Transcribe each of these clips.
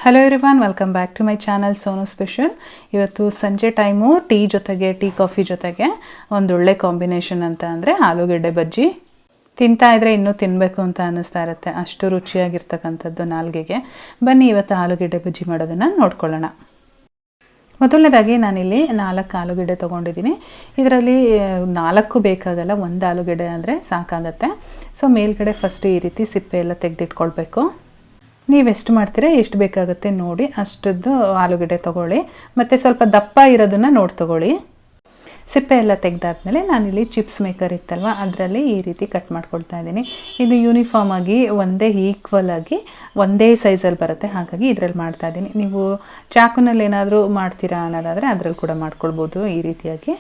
Hello everyone, welcome back to my channel Sonu special. ಇವತ್ತು ಸಂಜೆ time tea coffee ಜೊತೆಗೆ ಒಂದೊಳ್ಳೆ ಕಾಂಬಿನೇಷನ್ ಅಂತ ಅಂದರೆ ಆಲೂಗೆಡ್ಡೆ ಬಜ್ಜಿ. ತಿಂತಾ ಇದ್ರೆ ಇನ್ನೂ ತಿನ್ನಬೇಕು ಅಂತ ಅನ್ನಿಸ್ತಾ ಇರುತ್ತೆ, ಅಷ್ಟು ರುಚಿಯಾಗಿರ್ತಕ್ಕಂಥದ್ದು ನಾಲ್ಗೆಗೆ. ಬನ್ನಿ ಇವತ್ತು ಆಲೂಗೆಡ್ಡೆ ಬಜ್ಜಿ ಮಾಡೋದನ್ನು ನೋಡ್ಕೊಳ್ಳೋಣ. ಮೊದಲನೇದಾಗಿ ನಾನಿಲ್ಲಿ 4 ಆಲೂಗೆಡ್ಡೆ ತೊಗೊಂಡಿದ್ದೀನಿ. ಇದರಲ್ಲಿ 4 ಬೇಕಾಗಲ್ಲ, 1 ಆಲೂಗೆಡ್ಡೆ ಅಂದರೆ ಸಾಕಾಗತ್ತೆ. ಸೊ ಮೇಲ್ಗಡೆ ಫಸ್ಟ್ ಈ ರೀತಿ ಸಿಪ್ಪೆ ಎಲ್ಲ ತೆಗೆದಿಟ್ಕೊಳ್ಬೇಕು. ನೀವು ಎಷ್ಟು ಮಾಡ್ತೀರಾ, ಎಷ್ಟು ಬೇಕಾಗುತ್ತೆ ನೋಡಿ ಅಷ್ಟದ್ದು ಆಲೂಗೆಡ್ಡೆ ತೊಗೊಳ್ಳಿ. ಮತ್ತು ಸ್ವಲ್ಪ ದಪ್ಪ ಇರೋದನ್ನು ನೋಡಿ ತೊಗೊಳ್ಳಿ. ಸಿಪ್ಪೆ ಎಲ್ಲ ತೆಗೆದಾದ್ಮೇಲೆ ನಾನಿಲ್ಲಿ ಚಿಪ್ಸ್ ಮೇಕರ್ ಇತ್ತಲ್ವ, ಅದರಲ್ಲಿ ಈ ರೀತಿ ಕಟ್ ಮಾಡ್ಕೊಳ್ತಾ ಇದ್ದೀನಿ. ಇದು ಯೂನಿಫಾರ್ಮ್ ಆಗಿ ಒಂದೇ ಈಕ್ವಲ್ ಆಗಿ ಒಂದೇ ಸೈಜಲ್ಲಿ ಬರುತ್ತೆ, ಹಾಗಾಗಿ ಇದರಲ್ಲಿ ಮಾಡ್ತಾ ಇದ್ದೀನಿ. ನೀವು ಚಾಕುನಲ್ಲಿ ಏನಾದರೂ ಮಾಡ್ತೀರಾ ಅನ್ನೋದಾದರೆ ಅದರಲ್ಲಿ ಕೂಡ ಮಾಡ್ಕೊಳ್ಬೋದು ಈ ರೀತಿಯಾಗಿ.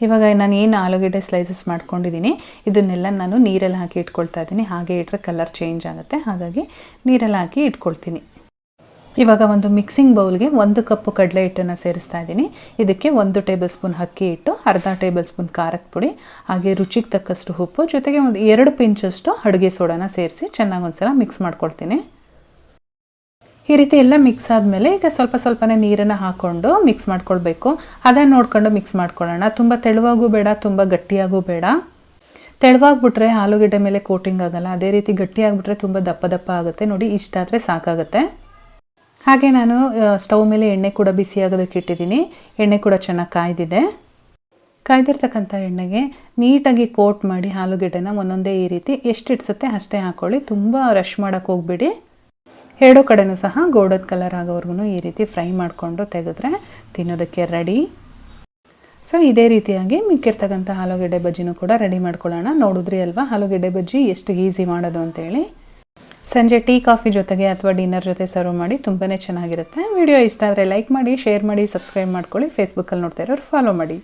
ಇವಾಗ ನಾನು ಏನು ಆಲೂಗೆಡ್ಡೆ ಸ್ಲೈಸಸ್ ಮಾಡ್ಕೊಂಡಿದ್ದೀನಿ ಇದನ್ನೆಲ್ಲ ನಾನು ನೀರಲ್ಲಿ ಹಾಕಿ ಇಟ್ಕೊಳ್ತಾ ಇದ್ದೀನಿ. ಹಾಗೆ ಇಟ್ಟರೆ ಕಲರ್ ಚೇಂಜ್ ಆಗುತ್ತೆ, ಹಾಗಾಗಿ ನೀರಲ್ಲಿ ಹಾಕಿ ಇಟ್ಕೊಳ್ತೀನಿ. ಇವಾಗ ಒಂದು ಮಿಕ್ಸಿಂಗ್ ಬೌಲ್ಗೆ 1 ಕಪ್ಪು ಕಡಲೆ ಹಿಟ್ಟನ್ನು ಸೇರಿಸ್ತಾ ಇದ್ದೀನಿ. ಇದಕ್ಕೆ 1 ಟೇಬಲ್ ಸ್ಪೂನ್ ಅಕ್ಕಿ ಹಿಟ್ಟು, ಅರ್ಧ ಟೇಬಲ್ ಸ್ಪೂನ್ ಖಾರದ ಪುಡಿ, ಹಾಗೆ ರುಚಿಗೆ ತಕ್ಕಷ್ಟು ಉಪ್ಪು, ಜೊತೆಗೆ ಒಂದು 2 ಪಿಂಚಷ್ಟು ಅಡುಗೆ ಸೋಡಾನ ಸೇರಿಸಿ ಚೆನ್ನಾಗಿ ಒಂದ್ಸಲ ಮಿಕ್ಸ್ ಮಾಡ್ಕೊಳ್ತೀನಿ. ಈ ರೀತಿ ಎಲ್ಲ ಮಿಕ್ಸ್ ಆದಮೇಲೆ ಈಗ ಸ್ವಲ್ಪನೇ ನೀರನ್ನು ಹಾಕ್ಕೊಂಡು ಮಿಕ್ಸ್ ಮಾಡ್ಕೊಳ್ಬೇಕು. ಅದನ್ನು ನೋಡ್ಕೊಂಡು ಮಿಕ್ಸ್ ಮಾಡ್ಕೊಳ್ಳೋಣ. ತುಂಬ ತೆಳುವಾಗೂ ಬೇಡ, ತುಂಬ ಗಟ್ಟಿಯಾಗೂ ಬೇಡ. ತೆಳುವಾಗಿಬಿಟ್ರೆ ಆಲೂಗೆಡ್ಡೆ ಮೇಲೆ ಕೋಟಿಂಗ್ ಆಗೋಲ್ಲ, ಅದೇ ರೀತಿ ಗಟ್ಟಿಯಾಗಿಬಿಟ್ರೆ ತುಂಬ ದಪ್ಪ ಆಗುತ್ತೆ. ನೋಡಿ, ಇಷ್ಟಾದರೆ ಸಾಕಾಗುತ್ತೆ. ಹಾಗೆ ನಾನು ಸ್ಟವ್ ಮೇಲೆ ಎಣ್ಣೆ ಕೂಡ ಬಿಸಿಯಾಗೋದಕ್ಕೆ ಇಟ್ಟಿದ್ದೀನಿ. ಎಣ್ಣೆ ಕೂಡ ಚೆನ್ನಾಗಿ ಕಾಯ್ದಿದೆ. ಕಾಯ್ದಿರ್ತಕ್ಕಂಥ ಎಣ್ಣೆಗೆ ನೀಟಾಗಿ ಕೋಟ್ ಮಾಡಿ ಆಲೂಗೆಡ್ಡೆನ ಒಂದೊಂದೇ ಈ ರೀತಿ ಎಷ್ಟು ಇಡ್ಸುತ್ತೆ ಅಷ್ಟೇ ಹಾಕ್ಕೊಳ್ಳಿ. ತುಂಬ ರಶ್ ಮಾಡೋಕ್ಕೆ ಹೋಗ್ಬೇಡಿ. 2 ಕಡೆನೂ ಸಹ ಗೋಲ್ಡನ್ ಕಲರ್ ಆಗೋವರೆಗೂ ಈ ರೀತಿ ಫ್ರೈ ಮಾಡಿಕೊಂಡು ತೆಗೆದ್ರೆ ತಿನ್ನೋದಕ್ಕೆ ರೆಡಿ. ಸೊ ಇದೇ ರೀತಿಯಾಗಿ ಮಿಕ್ಕಿರ್ತಕ್ಕಂಥ ಆಲೂಗೆಡ್ಡೆ ಬಜ್ಜಿನೂ ಕೂಡ ರೆಡಿ ಮಾಡ್ಕೊಳ್ಳೋಣ. ನೋಡಿದ್ರಿ ಅಲ್ವಾ ಆಲೂಗೆಡ್ಡೆ ಬಜ್ಜಿ ಎಷ್ಟು ಈಸಿ ಮಾಡೋದು ಅಂತೇಳಿ. ಸಂಜೆ ಟೀ ಕಾಫಿ ಜೊತೆಗೆ ಅಥವಾ ಡಿನ್ನರ್ ಜೊತೆ ಸರ್ವ್ ಮಾಡಿ ತುಂಬಾ ಚೆನ್ನಾಗಿರುತ್ತೆ. ವಿಡಿಯೋ ಇಷ್ಟ ಆದರೆ ಲೈಕ್ ಮಾಡಿ, ಶೇರ್ ಮಾಡಿ, ಸಬ್ಸ್ಕ್ರೈಬ್ ಮಾಡ್ಕೊಳ್ಳಿ. ಫೇಸ್ಬುಕ್ಕಲ್ಲಿ ನೋಡ್ತಾ ಇರೋರು ಫಾಲೋ ಮಾಡಿ.